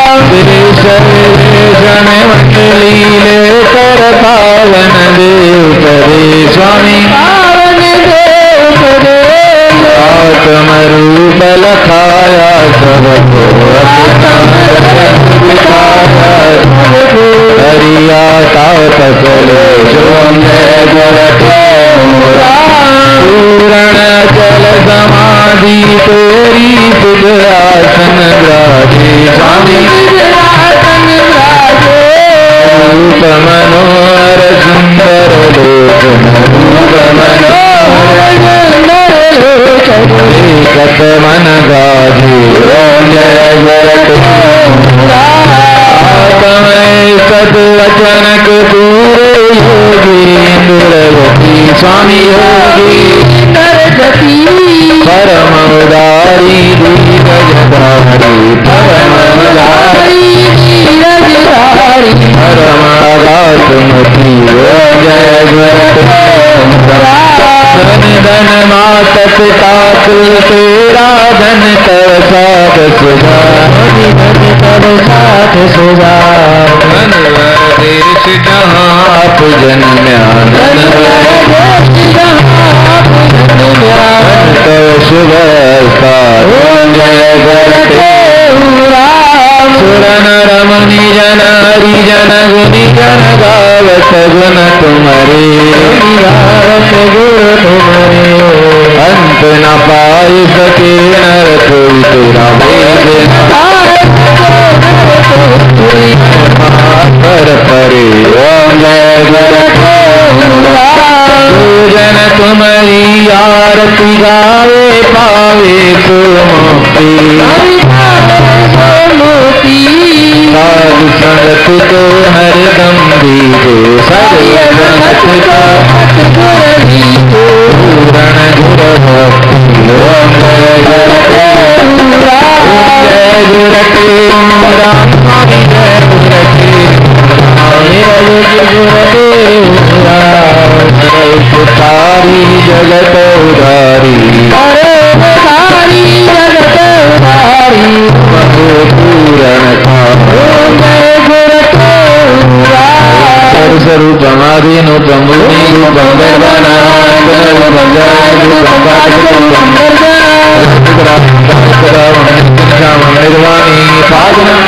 देश विदेश में मंडली लेकर पावन देव करे स्वामी पावन देव करे आत्म रूप लखाया सबको हरिया तात चले पूर्ण जल समाधि तेरी सुध आसन ग्राजे स्वामी रूप मनोहर सुंदर लोचन रूप मनोहर कत मन गाजे जय सद्वचन पूरे योगी इंद्रवती स्वामी योगी परम उदारी धीरजधारी परम उदारी धीरजधारी परम आगातमती जय धन धन मात पिता तेरा धन तव साथ सुधा तव साथ सुधा धन देश जहाँ आप जन्म्यान तव शुभ जय सुरन रमणि जन हरिजन गुनि जन गावत गुण तुम्हारे गावत गुण तुम्हारे अंत न पाई सके नर कोई तेरा वेद पर परे ओम जय जन तुम्हारी आरती गावे पावे तो मुक्ति साधु संगत को हरदम दीजे सर्वसंगत का पूर्ण गुर भक्ति ओम जय गुरते राम स्वामी जय गुरते पुतारी जगत उदारी उदारी जगत उदारी पूरण स्वरूपमादीनु प्रमुनि रूपम निर्वाणी साधनम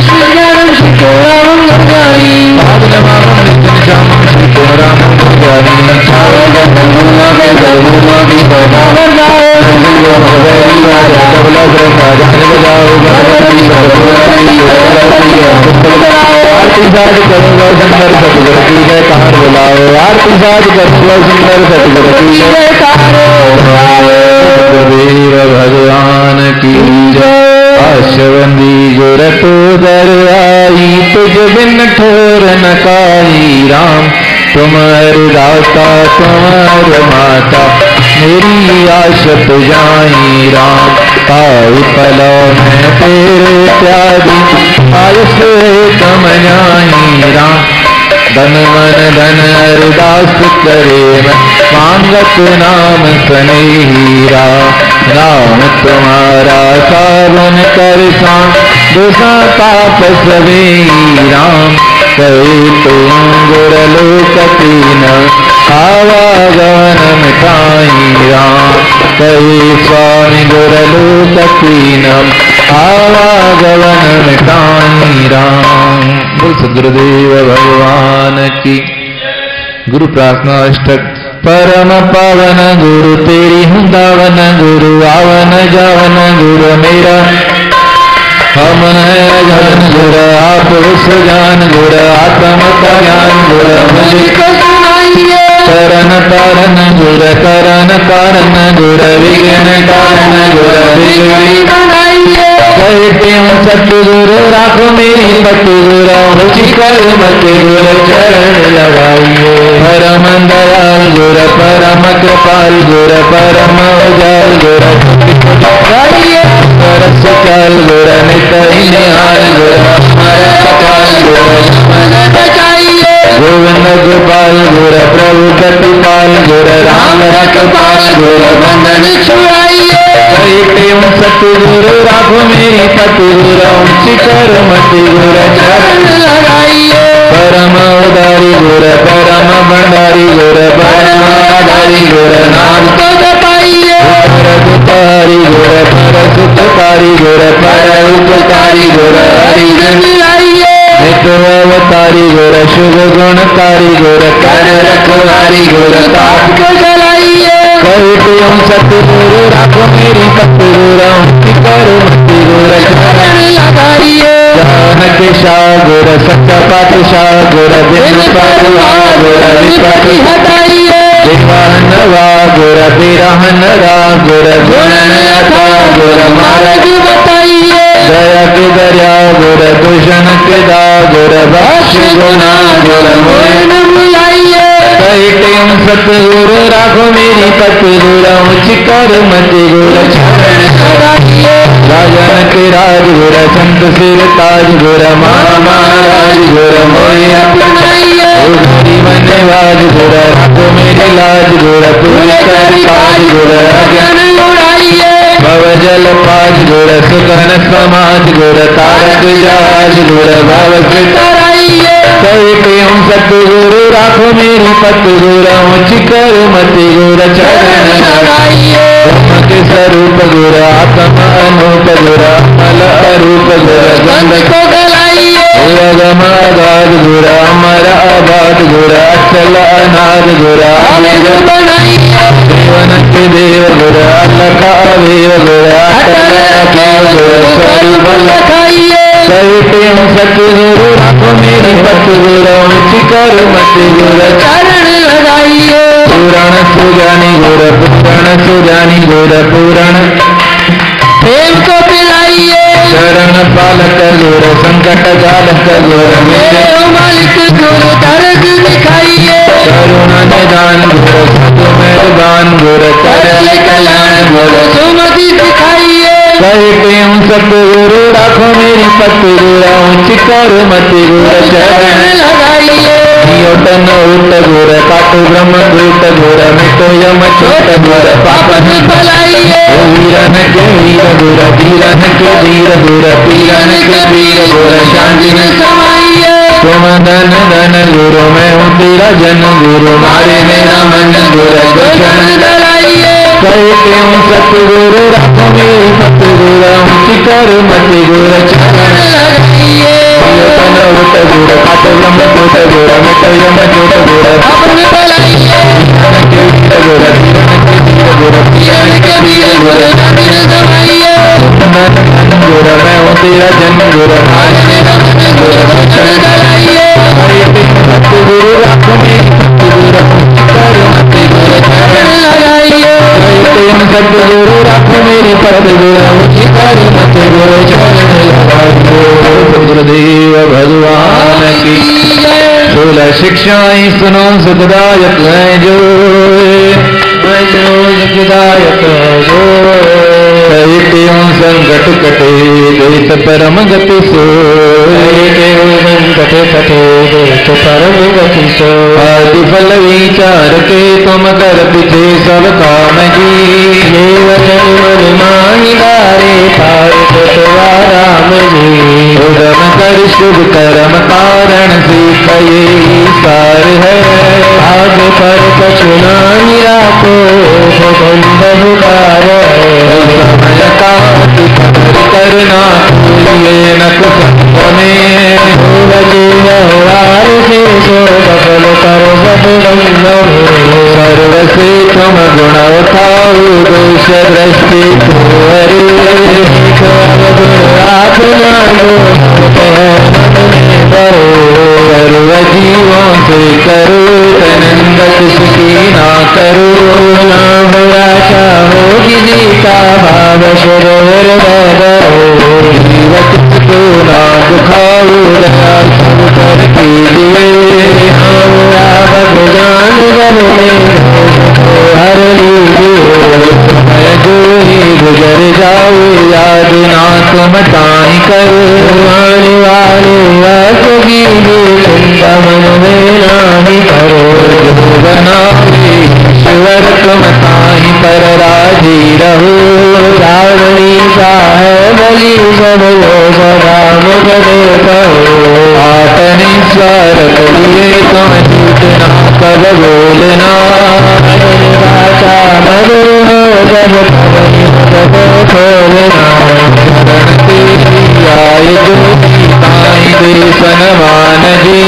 श्रीराम श्रीराम निर्वाणी साधनम नित्यनिशामं श्रीराम आरती साज करूंगा सुंदर सतगुरु की जय कार बुलाओ आरती साज करूंगा सुंदर सतगुरु की जय कार गुरुदेव भगवान की जय आशवंदी गुरत दर आई तुझ बिन ठोर न काई राम तुम्हार दाता तुम्हार माता मेरी आश तुझाई राम पाई पलो में तेरे त्यागी आयुष कम जाई राम धन मन धन अरदास करे मांगत नाम सनेहीरा नाम तुम्हारा सावन कर दोषा पाप सवे राम कहे तुम गुरलोकतीन आवागवन मिटाई राम कहे स्वामी गुरलोकतीन आवागवन मिटाई राम। बोल सद्गुरुदेव भगवान की। गुरु प्रार्थना अष्टक। परम पावन गुरु तेरी हुंदावन गुरु आवन जावन गुरु मेरा हम है जन गुरु आप सुजान गुरु आत्म का ज्ञान गुरु मुझको सुनाइए करन कारण गुरु करन कारण गुरु विघ्न कारण गुरु बिगड़ी बनाइए कहते हूँ सतगुरु राखो मेरी सतगुरु मुझी कर मत गुरु चरण लगाइए परम दयाल गुरु परम कृपाल गुरु परम उजाल गुरु रस काल गुरु नित निहाल गुरु हमारा कपाल गुरु बचाइए गोविंद गोपाल गुरु प्रभु प्रतिपाल गुरु राम रखपाल गुरु बंधन छुड़ाइए लगाइए। प्रेम सतगुरु राखो मेरी पतगुरु शिकर मति गुरु चरण लगाइए। परम उदारी गुरु परम भंडारी गुरु परम आधारी गुरु नाम को जपाइए। पर दुखारी गुरु पर सुखकारी गुरु पर उपकारी गुरु हरि मिलाइए। नित्य अवतारी गुरु शुभ गुणकारी गुरु कर रखवारी गुरु ताप को जलाइए। कहते सतगुरु राखो मेरी पतगुरु शिकर मति गुरु चरण लगाइए। जानक शाह गुरु सच्चा पातशाह गुरु दिन परुआ गुरु विपत्ति हटाइए। देवानवा गुरु बिरहन रा गुरु गुणन अथा गुरु मार्ग बताइए। दया के दरिया गुरु दूषण के दा गुरु बख्श गुना गुरु मोहन मिलाइए। कहते सतगुरु राखो मेरी पतगुरु शिकर मति गुरु चरण लगाइए। राजन के राज गुरु संत सिर ताज गुरु महाराज गुरु मोहि अपनाइए। मनवाज गुरु राखो मेरी लाज गुरु पूरे कर काज गुरु अगन उड़ाइए। भव जल पाज गुरु सुगन समाज गुरु तारक जाज गुरु भव कराइए। कहते सतगुरु राखो मेरी पतगुरु शिकर मति गुरु चरण लगाइए। ब्रह्म के स्वरूप गुरु आत्म अनूप गुरु अमल अरूप गुरु गंध को गलाइए। अगमागाद गुरु अमर आबाद गुरु अचल अनाद गुरु अमित बनाइए। देवन के देव गुरु अलख अवेव गुरु अटल अकाल गुरु स्वरूप लगाइए। कहते सतगुरु राखो मेरी पतगुरु शिकर मति गुरु चरण लगाइए। पुराण सुजानी गुरु पुराण सुजानी गुरु पुराण प्रेम को पिलाइए। शरण पालक गुरु संकट जालक गुरु मेरे मालिक गुरु दर्द दिखाइए। करुणा निदान गुरु सतु मेहरबान गुरु करल कल्याण गुरु सुमति दिखाइए। कहते सतगुरु राखो मेरी पतगुरु शिकर मति गुरु चरण लगाइए। नियोटन उट गुरु काटु ब्रह्म दूत गुरु मिटो यम छोट गुरु पापन भलाइए। वीरन के वीर गुरु वीरन के वीर गुरु पीरन के वीर गुरु शांति में समाइए। तुम धन धन गुरु मैं हूँ तेरा जन गुरु मारे मेरा मन गुरु दुष्मन डराइए। कहते सतगुरु राखो मेरी पतगुरु शिकर मति गुरु चरण लगाइए। उट गुरु काटो ब्रह्म दूत गुरु मिटो यम छोट गुरु अपने भलाइए। के वीर गुरु गुरु पीरन के वीर गुरु शांति में समाइए। गुरु मैं हूँ तेरा जन गुरु मारे मेरा मन गुरु दुष्मन डराइए। सतगुरु राखो मेरी पतगुरु शिकर मति गुरु चरण लगाइए। सतगुरु राखो मेरी पतगुरु शिकर मति गुरु चरण गुरुदेव भगवान की सोल शिक्षाएं सुनो सुखदायक है जो सुखदायक जो कहते संकट कटे देश परम गति सो संकट कटे देश परम गति सो आदि फल विचार के तुम कर पीछे सब काम जी वचन मन माही डारे पार राम जी उदम कर शुभ कर्म कारण सीख ये सार है आग पर कछु नामी राखो बहुकार समय का करना भूलिए न कुछ में व्यवहार से सो सफल करो सर्व से तुम गुण उठाओ दोष दृष्टि सर्व जीवों से करो तनंदत सुखी ना करो ना भराशा होगी जीता भाव सरोवर जीवत को ना दुखाओ दया सब कर कीजिए हमरा भगवान घर में हर लीजिए जो ही गुजर जाओ याद ना तुम ताई करो आने वाले चिंता मन में नाही करो जो बना ईश्वर तुम ताई पर राजी रहो कब बोलना मरो जब कब खोलना शरण तेरी आए जो सीताई दे सनमान जी